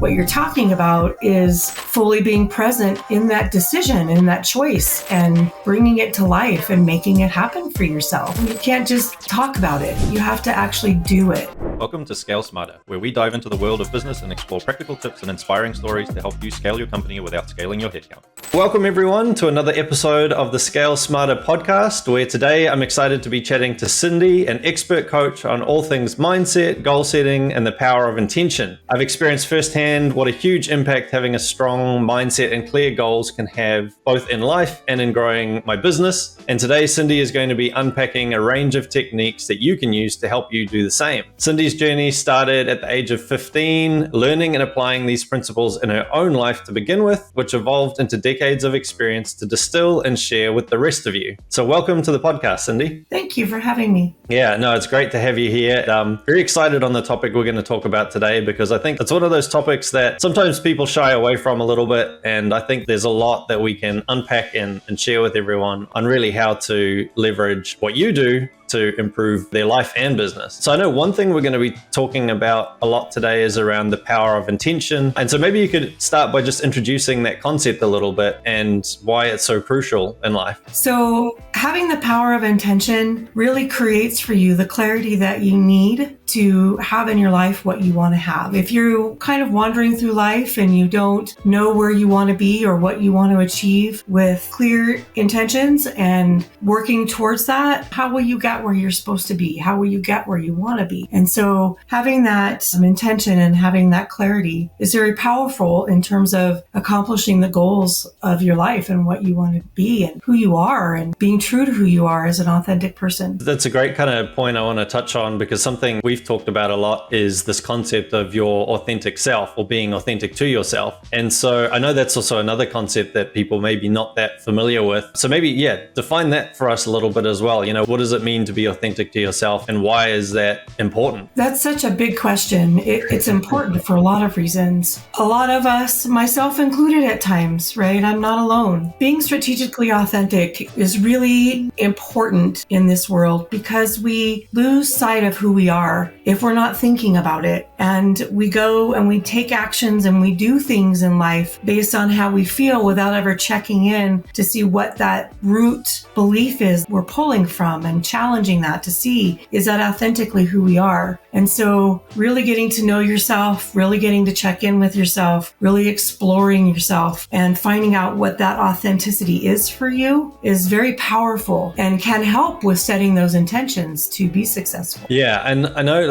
what you're talking about is fully being present in that decision, in that choice, and bringing it to life and making it happen for yourself. You can't just talk about it. You have to actually do it. Welcome to Scale Smarter, where we dive into the world of business and explore practical tips and inspiring stories to help you scale your company without scaling your headcount. Welcome everyone to another episode of the Scale Smarter podcast, where today I'm excited to be chatting to Cindy, an expert coach on all things mindset, goal setting, and the power of intention. I've experienced firsthand what a huge impact having a strong mindset and clear goals can have both in life and in growing my business. And today Cindy is going to be unpacking a range of techniques that you can use to help you do the same. Cindy's journey started at the age of 15, learning and applying these principles in her own life to begin with, which evolved into decades of experience to distill and share with the rest of you. So welcome to the podcast, Cindy. Thank you for having me. Yeah, no, it's great to have you here. I'm very excited on the topic we're going to talk about today, because I think it's one of those topics that sometimes people shy away from a little bit. And I think there's a lot that we can unpack and share with everyone on really how to leverage what you do to improve their life and business. So I know one thing we're going to be talking about a lot today is around the power of intention. And so maybe you could start by just introducing that concept a little bit and why it's so crucial in life. So having the power of intention really creates for you the clarity that you need to have in your life what you want to have. If you're kind of wandering through life and you don't know where you want to be or what you want to achieve with clear intentions and working towards that, how will you get where you're supposed to be? How will you get where you want to be? And so having that intention and having that clarity is very powerful in terms of accomplishing the goals of your life and what you want to be and who you are and being true to who you are as an authentic person. That's a great kind of point I want to touch on, because something we've talked about a lot is this concept of your authentic self, or being authentic to yourself. And so I know that's also another concept that people may be not that familiar with. So maybe, define that for us a little bit as well. You know, what does it mean to be authentic to yourself, and why is that important? That's such a big question. It's important for a lot of reasons. A lot of us, myself included at times, right? I'm not alone. Being strategically authentic is really important in this world, because we lose sight of who we are if we're not thinking about it. And we go and we take actions and we do things in life based on how we feel without ever checking in to see what that root belief is we're pulling from, and challenging that to see, is that authentically who we are? And so really getting to know yourself, really getting to check in with yourself, really exploring yourself and finding out what that authenticity is for you is very powerful and can help with setting those intentions to be successful. Yeah. And I know,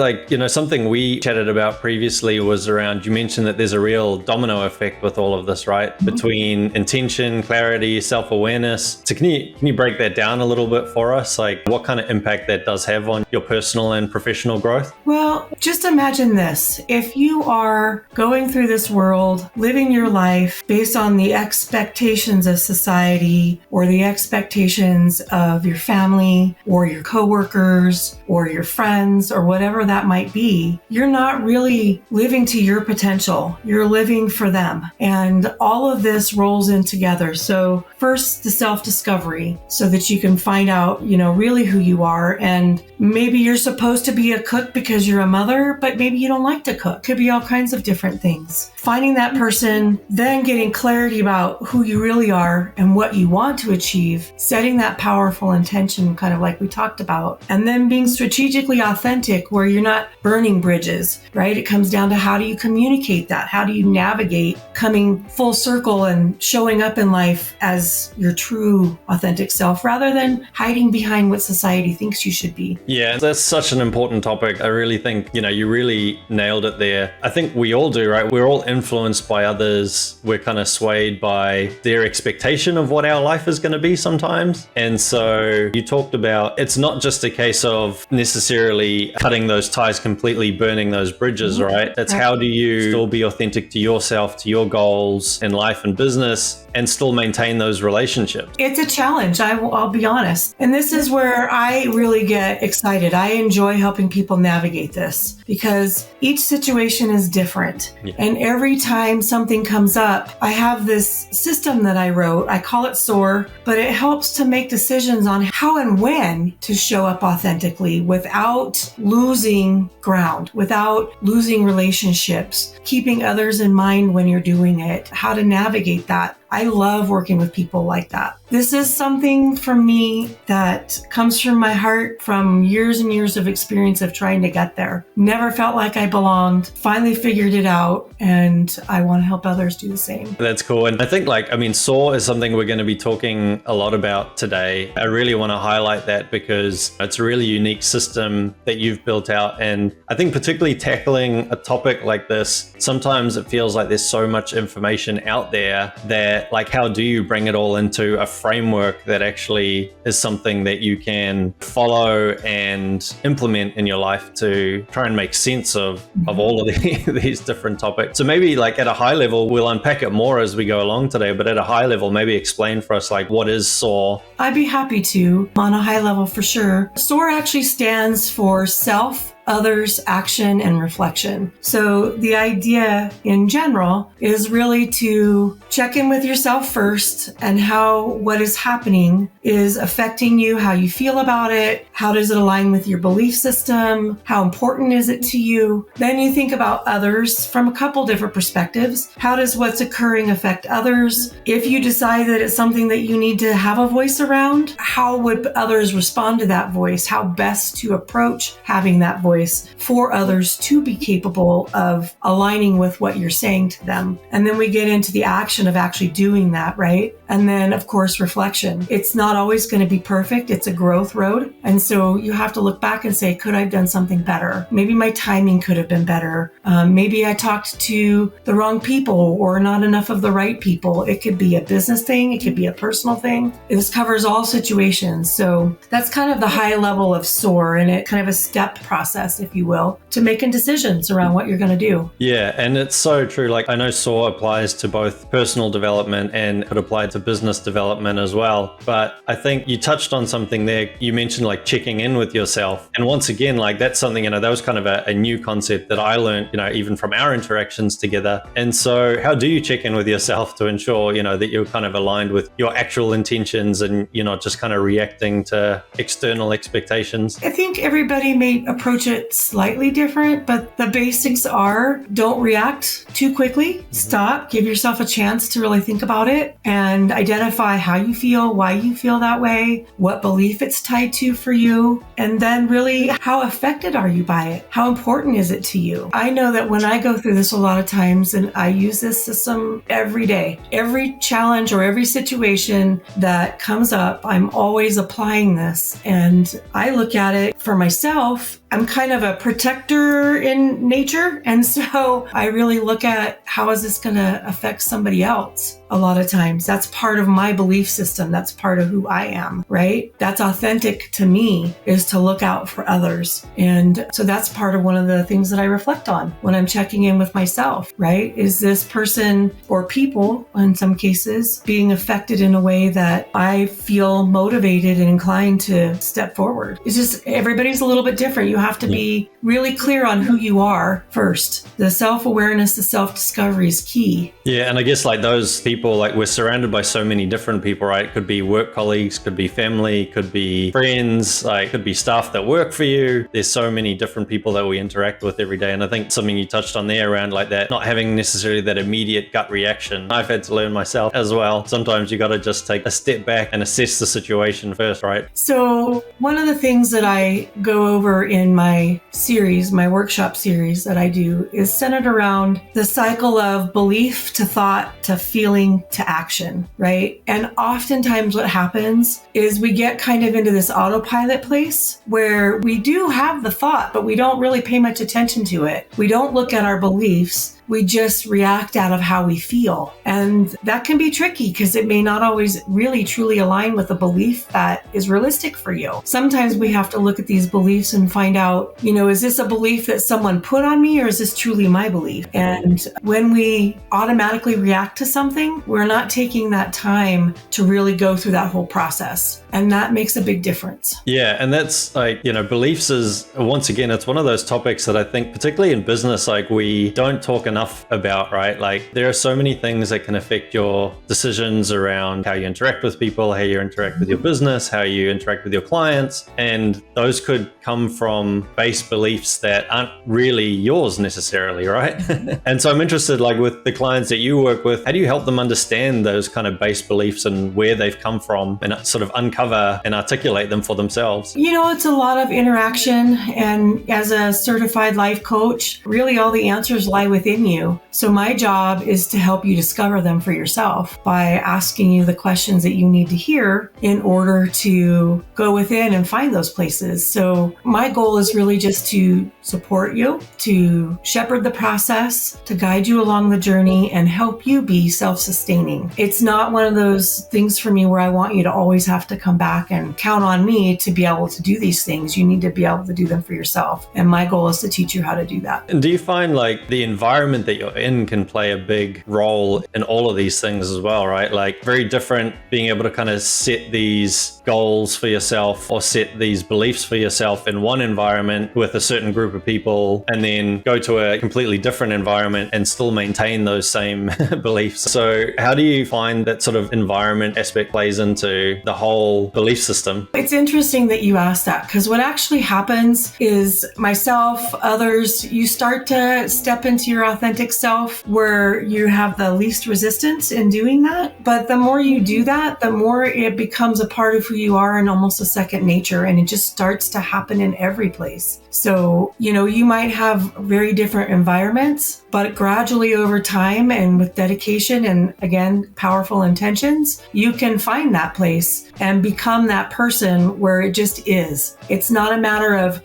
something we chatted about previously was around, you mentioned that there's a real domino effect with all of this, right? Mm-hmm. Between intention, clarity, self-awareness. So can you break that down a little bit for us? Like what kind of impact that does have on your personal and professional growth? Well, just imagine this. If you are going through this world, living your life based on the expectations of society or the expectations of your family or your coworkers or your friends or whatever that might be, you're not really living to your potential. You're living for them. And all of this rolls in together. So first, the self-discovery, so that you can find out, really who you are. And maybe you're supposed to be a cook because you're a mother, but maybe you don't like to cook. Could be all kinds of different things. Finding that person, then getting clarity about who you really are and what you want to achieve, setting that powerful intention, kind of like we talked about, and then being strategically authentic where you're not burning bridges, right? It comes down to, how do you communicate that? How do you navigate coming full circle and showing up in life as your true authentic self, rather than hiding behind what society thinks you should be? Yeah, that's such an important topic. I really think, you really nailed it there. I think we all do, right? We're all influenced by others. We're kind of swayed by their expectation of what our life is going to be sometimes. And so you talked about, it's not just a case of necessarily cutting those ties completely, burning those bridges, right? That's how do you still be authentic to yourself, to your goals in life and business, and still maintain those relationships? It's a challenge, I'll be honest. And this is where I really get excited. I enjoy helping people navigate this, because each situation is different. Yeah. And every time something comes up, I have this system that I wrote. I call it SOAR, but it helps to make decisions on how and when to show up authentically without losing ground, without about losing relationships, keeping others in mind when you're doing it, how to navigate that. I love working with people like that. This is something for me that comes from my heart, from years and years of experience of trying to get there. Never felt like I belonged, finally figured it out, and I want to help others do the same. That's cool. And I think SOAR is something we're going to be talking a lot about today. I really want to highlight that because it's a really unique system that you've built out. And I think particularly tackling a topic like this, sometimes it feels like there's so much information out there that how do you bring it all into a framework that actually is something that you can follow and implement in your life to try and make sense of all of these different topics. So maybe at a high level, we'll unpack it more as we go along today, but at a high level, maybe explain for us what is SOAR? I'd be happy to, on a high level for sure. SOAR actually stands for self, others, action, and reflection. So the idea in general is really to check in with yourself first and how what is happening is affecting you, how you feel about it, how does it align with your belief system, how important is it to you. Then you think about others from a couple different perspectives. How does what's occurring affect others? If you decide that it's something that you need to have a voice around, how would others respond to that voice? How best to approach having that voice for others to be capable of aligning with what you're saying to them. And then we get into the action of actually doing that, right? And then, of course, reflection. It's not always going to be perfect. It's a growth road. And so you have to look back and say, could I have done something better? Maybe my timing could have been better. Maybe I talked to the wrong people or not enough of the right people. It could be a business thing. It could be a personal thing. This covers all situations. So that's kind of the high level of SOAR, and it kind of a step process, if you will, to making decisions around what you're going to do. Yeah, and it's so true. I know SOAR applies to both personal development and it applied to business development as well. But I think you touched on something there. You mentioned checking in with yourself. And once again, that's something, that was kind of a new concept that I learned, even from our interactions together. And so how do you check in with yourself to ensure, that you're kind of aligned with your actual intentions and you're not just kind of reacting to external expectations? I think everybody may approach it slightly different, but the basics are don't react too quickly. Stop, give yourself a chance to really think about it and identify how you feel, why you feel that way, what belief it's tied to for you, and then really how affected are you by it? How important is it to you? I know that when I go through this a lot of times, and I use this system every day, every challenge or every situation that comes up, I'm always applying this. And I look at it for myself. I'm kind of a protector in nature. And so I really look at how is this going to affect somebody else? A lot of times that's part of my belief system. That's part of who I am, right? That's authentic to me, is to look out for others. And so that's part of one of the things that I reflect on when I'm checking in with myself, right? Is this person or people, in some cases, being affected in a way that I feel motivated and inclined to step forward? It's just everybody's a little bit different. You have to be really clear on who you are first. The self-awareness, the self-discovery is key. Yeah, and I guess those people, we're surrounded by so many different people, right? It could be work colleagues, could be family, could be friends, could be staff that work for you. There's so many different people that we interact with every day. And I think something you touched on there around that, not having necessarily that immediate gut reaction. I've had to learn myself as well. Sometimes you got to just take a step back and assess the situation first, right? So one of the things that I go over in my series, my workshop series that I do, is centered around the cycle of belief to thought to feeling to action, right? And oftentimes what happens is we get kind of into this autopilot place where we do have the thought, but we don't really pay much attention to it. We don't look at our beliefs. We just react out of how we feel. And that can be tricky because it may not always really truly align with a belief that is realistic for you. Sometimes we have to look at these beliefs and find out, is this a belief that someone put on me or is this truly my belief? And when we automatically react to something, we're not taking that time to really go through that whole process. And that makes a big difference. Yeah. And that's like, beliefs is, once again, it's one of those topics that I think, particularly in business, like we don't talk enough about, right? Like there are so many things that can affect your decisions around how you interact with people, how you interact with your business, how you interact with your clients. And those could come from base beliefs that aren't really yours necessarily, right? And so I'm interested, like with the clients that you work with, how do you help them understand those kind of base beliefs and where they've come from and sort of uncover and articulate them for themselves? It's a lot of interaction. And as a certified life coach, really all the answers lie within you. So my job is to help you discover them for yourself by asking you the questions that you need to hear in order to go within and find those places. So my goal is really just to support you, to shepherd the process, to guide you along the journey and help you be self-sustaining. It's not one of those things for me where I want you to always have to come back and count on me to be able to do these things. You need to be able to do them for yourself. And my goal is to teach you how to do that. And do you find like the environment that you're in can play a big role in all of these things as well, right? Like very different being able to kind of set these goals for yourself or set these beliefs for yourself in one environment with a certain group of people and then go to a completely different environment and still maintain those same beliefs. So how do you find that sort of environment aspect plays into the whole belief system? It's interesting that you asked that, because what actually happens is myself, others, you start to step into your authentic self where you have the least resistance in doing that. But the more you do that, the more it becomes a part of who you are and almost a second nature. And it just starts to happen in every place. So, you might have very different environments, but gradually over time and with dedication and again, powerful intentions, you can find that place and become that person where it just is. It's not a matter of,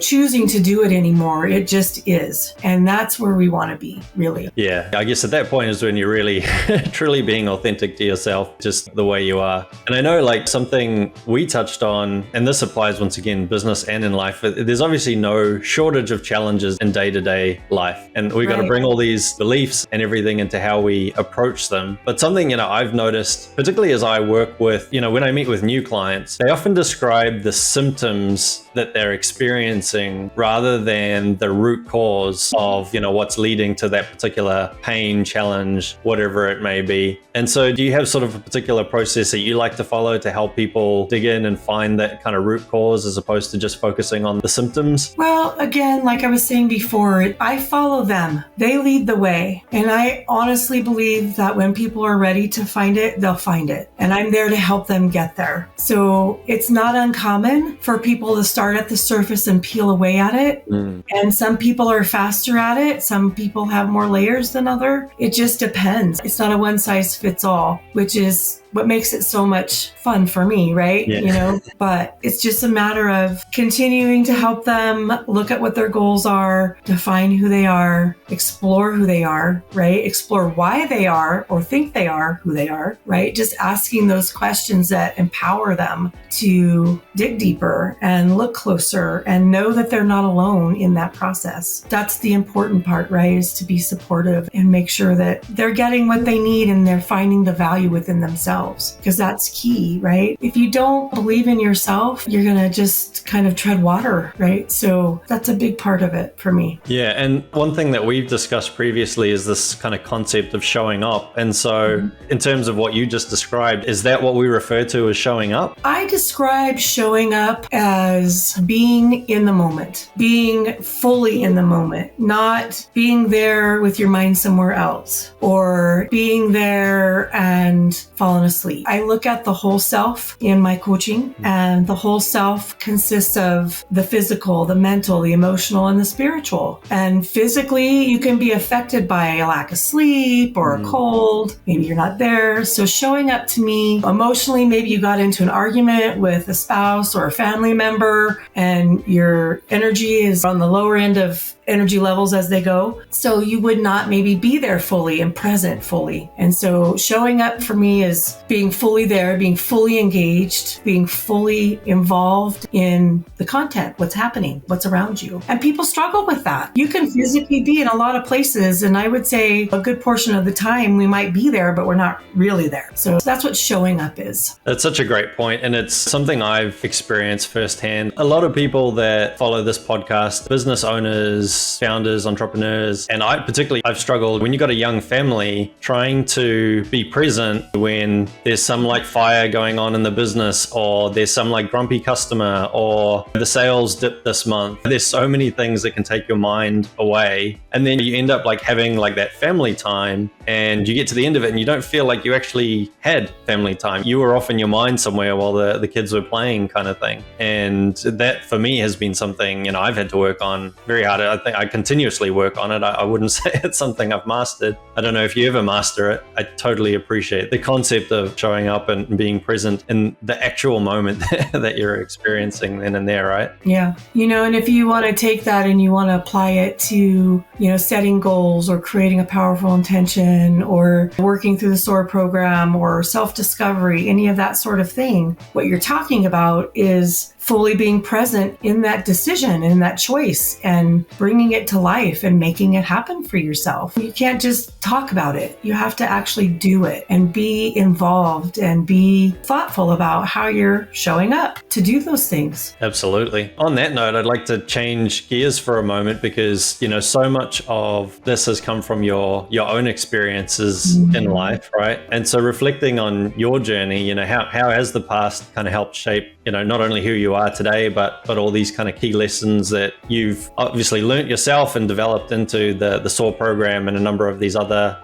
choosing to do it anymore. It just is. And that's where we want to be, really. Yeah. I guess at that point is when you're really, truly being authentic to yourself, just the way you are. And I know like something we touched on, and this applies once again, business and in life, there's obviously no shortage of challenges in day-to-day life. And we've got to bring all these beliefs and everything into how we approach them. But something, I've noticed, particularly as I work with, when I meet with new clients, they often describe the symptoms that they're experiencing rather than the root cause of, what's leading to that particular pain, challenge, whatever it may be. And so do you have sort of a particular process that you like to follow to help people dig in and find that kind of root cause as opposed to just focusing on the symptoms? Well, again, like I was saying before, I follow them. They lead the way. And I honestly believe that when people are ready to find it, they'll find it. And I'm there to help them get there. So it's not uncommon for people to start at the surface and peel away at it. And some people are faster at it. Some people have more layers than other. It just depends. It's not a one size fits all, which is what makes it so much fun for me, right? Yeah. But it's just a matter of continuing to help them look at what their goals are, define who they are, explore who they are, right? Explore why they are or think they are who they are, right? Just asking those questions that empower them to dig deeper and look closer and know that they're not alone in that process. That's the important part, right? Is to be supportive and make sure that they're getting what they need and they're finding the value within themselves. Because that's key, right? If you don't believe in yourself, you're going to just kind of tread water, right? So that's a big part of it for me. Yeah. And one thing that we've discussed previously is this kind of concept of showing up. And so in terms of what you just described, is that what we refer to as showing up? I describe showing up as being in the moment, being fully in the moment, not being there with your mind somewhere else or being there and falling asleep. I look at the whole self in my coaching, and the whole self consists of the physical, the mental, the emotional, and the spiritual. And physically, you can be affected by a lack of sleep or a cold. Maybe you're not there. So showing up to me emotionally, maybe you got into an argument with a spouse or a family member, and your energy is on the lower end of energy levels as they go. So you would not maybe be there fully and present fully. And so showing up for me is being fully there, being fully engaged, being fully involved in the content, what's happening, what's around you. And people struggle with that. You can physically be in a lot of places, and I would say a good portion of the time we might be there, but we're not really there. So that's what showing up is. That's such a great point, and it's something I've experienced firsthand. A lot of people that follow this podcast, business owners, founders, entrepreneurs, and I've struggled when you got a young family trying to be present when there's some like fire going on in the business, or there's some like grumpy customer, or the sales dipped this month. There's so many things that can take your mind away, and then you end up like having like that family time, and you get to the end of it and you don't feel like you actually had family time. You were off in your mind somewhere while the kids were playing, kind of thing. And that for me has been something, I've had to work on very hard. I think I continuously work on it. I wouldn't say it's something I've mastered. I don't know if you ever master it. I totally appreciate the concept of showing up and being present in the actual moment that you're experiencing then and there, right? Yeah. And if you want to take that and you want to apply it to, setting goals or creating a powerful intention or working through the SOAR program or self-discovery, any of that sort of thing, what you're talking about is fully being present in that decision and that choice and bringing it to life and making it happen for yourself. You can't just talk about it. You have to actually do it and be involved and be thoughtful about how you're showing up to do those things. Absolutely. On that note, I'd like to change gears for a moment because, so much of this has come from your own experiences in life, right? And so reflecting on your journey, how has the past kind of helped shape, not only who you are today, but all these kind of key lessons that you've obviously learnt yourself and developed into the SOAR program and a number of these other,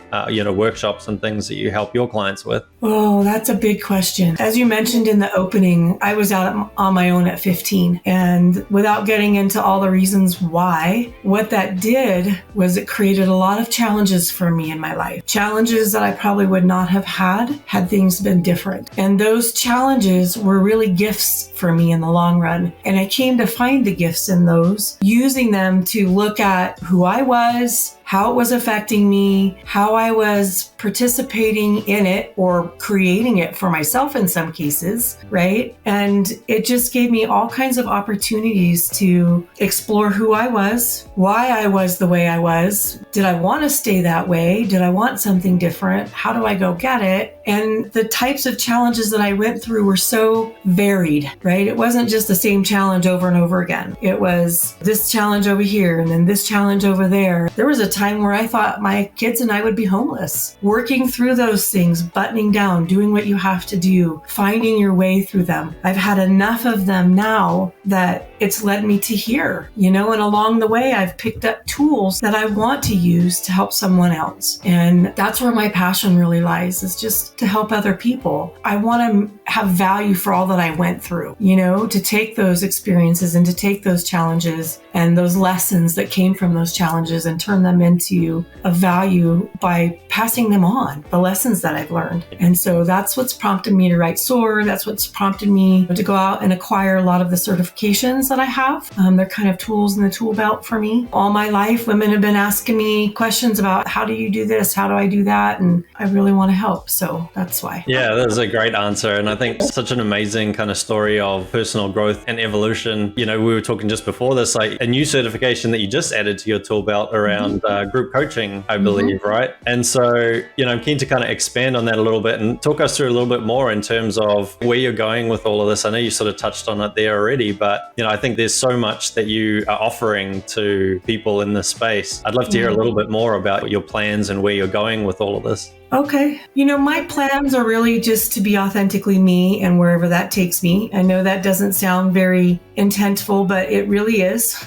workshops and things that you help your clients with? Oh, that's a big question. As you mentioned in the opening, I was out on my own at 15. And without getting into all the reasons why, what that did was it created a lot of challenges for me in my life. Challenges that I probably would not have had things been different. And those challenges were really gifts for me in the long run. And I came to find the gifts in those, using them to look at who I was, how it was affecting me, how I was participating in it or creating it for myself in some cases, right? And it just gave me all kinds of opportunities to explore who I was, why I was the way I was. Did I want to stay that way? Did I want something different? How do I go get it? And the types of challenges that I went through were so varied, right? It wasn't just the same challenge over and over again. It was this challenge over here and then this challenge over there. There was a time where I thought my kids and I would be homeless. Working through those things, buttoning down, doing what you have to do, finding your way through them. I've had enough of them now that it's led me to here, and along the way, I've picked up tools that I want to use to help someone else. And that's where my passion really lies, is just to help other people. I want to have value for all that I went through, to take those experiences and to take those challenges and those lessons that came from those challenges and turn them into a value by passing them on, the lessons that I've learned. And so that's what's prompted me to write SOAR. That's what's prompted me to go out and acquire a lot of the certifications that I have. They're kind of tools in the tool belt for me. All my life, women have been asking me questions about how do you do this? How do I do that? And I really want to help. So that's why. Yeah, that's a great answer. And I think such an amazing kind of story of personal growth and evolution. We were talking just before this, like a new certification that you just added to your tool belt around group coaching, I believe, right? And so, I'm keen to kind of expand on that a little bit and talk us through a little bit more in terms of where you're going with all of this. I know you sort of touched on it there already, but, I think there's so much that you are offering to people in this space. I'd love to hear a little bit more about your plans and where you're going with all of this. Okay. My plans are really just to be authentically me and wherever that takes me. I know that doesn't sound very intentful, but it really is.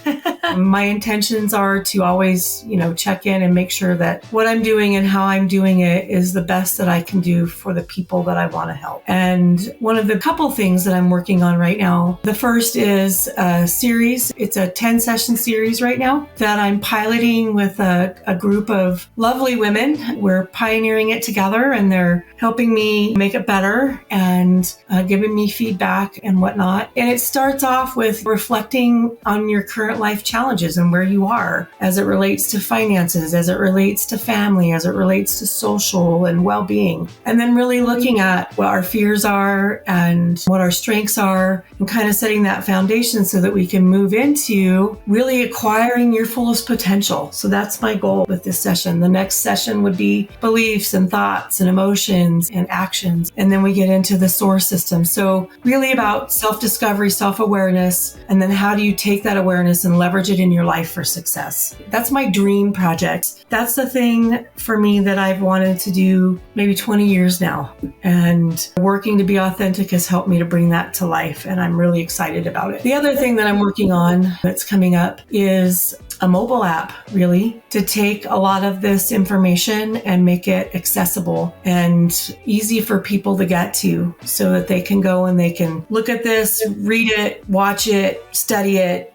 My intentions are to always, check in and make sure that what I'm doing and how I'm doing it is the best that I can do for the people that I want to help. And one of the couple things that I'm working on right now, the first is a series. It's a 10-session series right now that I'm piloting with a group of lovely women. We're pioneering it it together and they're helping me make it better and giving me feedback and whatnot. And it starts off with reflecting on your current life challenges and where you are as it relates to finances, as it relates to family, as it relates to social and well-being. And then really looking at what our fears are and what our strengths are and kind of setting that foundation so that we can move into really acquiring your fullest potential. So that's my goal with this session. The next session would be beliefs and thoughts and emotions and actions. And then we get into the SOAR system. So really about self-discovery, self-awareness, and then how do you take that awareness and leverage it in your life for success? That's my dream project. That's the thing for me that I've wanted to do maybe 20 years now. And working to be authentic has helped me to bring that to life. And I'm really excited about it. The other thing that I'm working on that's coming up is a mobile app, really, to take a lot of this information and make it accessible and easy for people to get to so that they can go and they can look at this, read it, watch it, study it,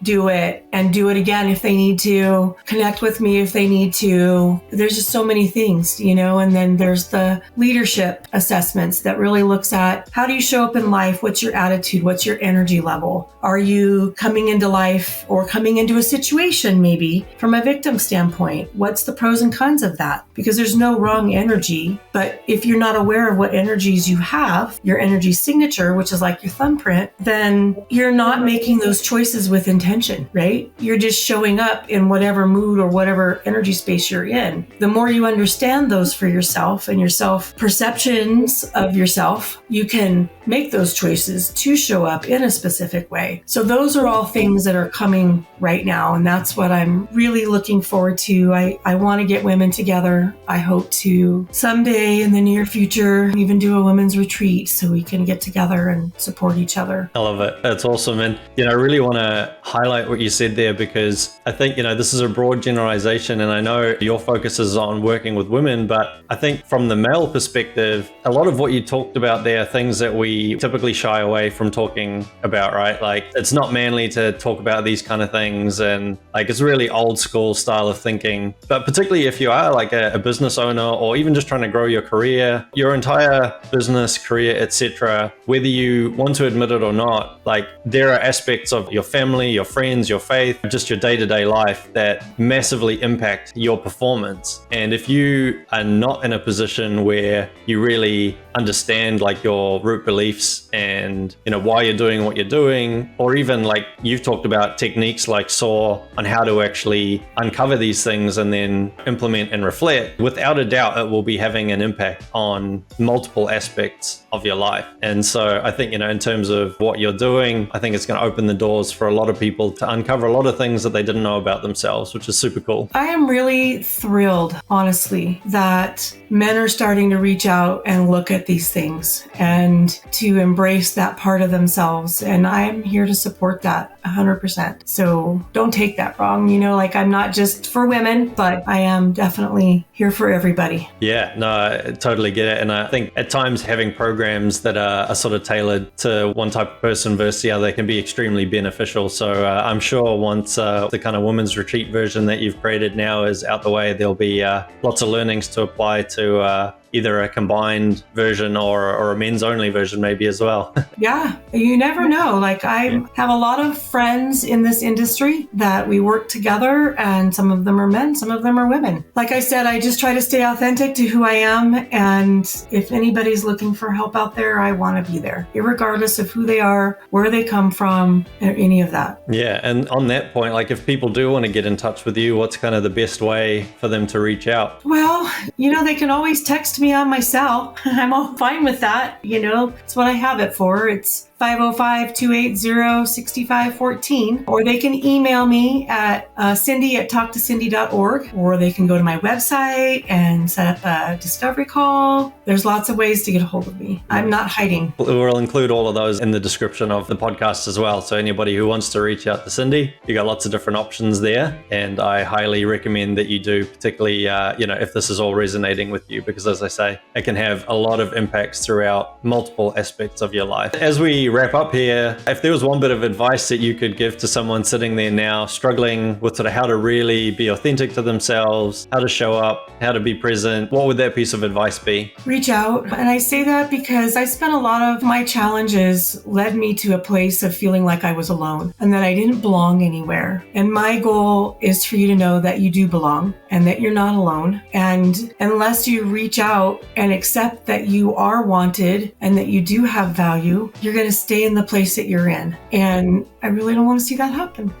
and do it again if they need to, connect with me if they need to. There's just so many things, and then there's the leadership assessments that really looks at how do you show up in life? What's your attitude? What's your energy level? Are you coming into life or coming into a situation maybe from a victim standpoint? What's the pros and cons of that? Because there's no wrong energy, but if you're not aware of what energies you have, your energy signature, which is like your thumbprint, then you're not making those choices with intention, right? You're just showing up in whatever mood or whatever energy space you're in. The more you understand those for yourself and your self-perceptions of yourself, you can make those choices to show up in a specific way. So those are all things that are coming right now, and that's what I'm really looking forward to. I want to get women together. I hope to someday in the near future even do a women's retreat so we can get together and support each other. I love it. That's awesome. And, I really want to highlight what you said there because I think, this is a broad generalization and I know your focus is on working with women, but I think from the male perspective, a lot of what you talked about there are things that we typically shy away from talking about, right? Like it's not manly to talk about these kind of things and like it's really old school style of thinking. But particularly if you are like a business owner or even just trying to grow your career, your entire business, career, etc., whether you want to admit it or not, like there are aspects of your family, your friends, your faith, just your day-to-day life that massively impact your performance. And if you are not in a position where you really understand like your root beliefs and why you're doing what you're doing, or even like you've talked about techniques like SOAR on how to actually uncover these things and then implement and reflect, without a doubt it will be having an impact on multiple aspects of your life. And so I think in terms of what you're doing, I think it's going to open the doors for a lot of people to uncover a lot of things that they didn't know about themselves, which is super cool. I am really thrilled, honestly, that men are starting to reach out and look at these things and to embrace that part of themselves. And I'm here to support that 100%. So don't take that wrong. Like I'm not just for women, but I am definitely here for everybody. Yeah, no, I totally get it. And I think at times having programs that are sort of tailored to one type of person versus the other can be extremely beneficial. So I'm sure once the kind of women's retreat version that you've created now is out the way, there'll be lots of learnings to apply to either a combined version or a men's only version maybe as well. Yeah, you never know. Like I have a lot of friends in this industry that we work together and some of them are men, some of them are women. Like I said, I just try to stay authentic to who I am. And if anybody's looking for help out there, I want to be there, regardless of who they are, where they come from, or any of that. Yeah. And on that point, like if people do want to get in touch with you, what's kind of the best way for them to reach out? Well, they can always text me on my cell. I'm all fine with that. It's what I have it for. It's 505-280-6514, or they can email me at cindy@talktocindy.org, or they can go to my website and set up a discovery call. There's lots of ways to get a hold of me. I'm not hiding. We'll include all of those in the description of the podcast as well. So anybody who wants to reach out to Cindy, you got lots of different options there. And I highly recommend that you do, particularly, if this is all resonating with you, because as I say, it can have a lot of impacts throughout multiple aspects of your life. As we we wrap up here, if there was one bit of advice that you could give to someone sitting there now struggling with sort of how to really be authentic to themselves, how to show up, how to be present, what would that piece of advice be? Reach out. And I say that because I spent a lot of my challenges led me to a place of feeling like I was alone and that I didn't belong anywhere. And my goal is for you to know that you do belong and that you're not alone. And unless you reach out and accept that you are wanted and that you do have value, you're going to stay in the place that you're in. And I really don't want to see that happen.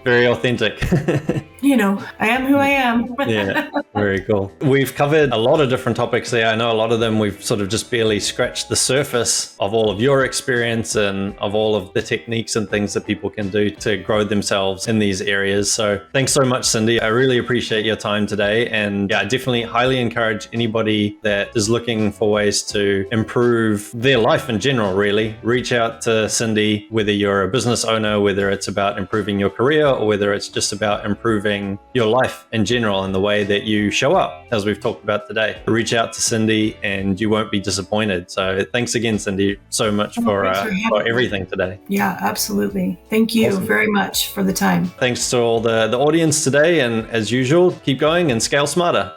Very authentic. You know, I am who I am. Yeah, very cool. We've covered a lot of different topics there. I know a lot of them we've sort of just barely scratched the surface of all of your experience and of all of the techniques and things that people can do to grow themselves in these areas. So thanks so much, Cindy. I really appreciate your time today. And yeah, I definitely highly encourage anybody that is looking for ways to improve their life in general, really. Reach out to Cindy, whether you're a business owner, whether it's about improving your career or whether it's just about improving your life in general and the way that you show up, as we've talked about today. Reach out to Cindy and you won't be disappointed. So thanks again, Cindy, so much for everything today. Yeah, absolutely. Thank you very much for the time. Thanks to all the audience today. And as usual, keep going and scale smarter.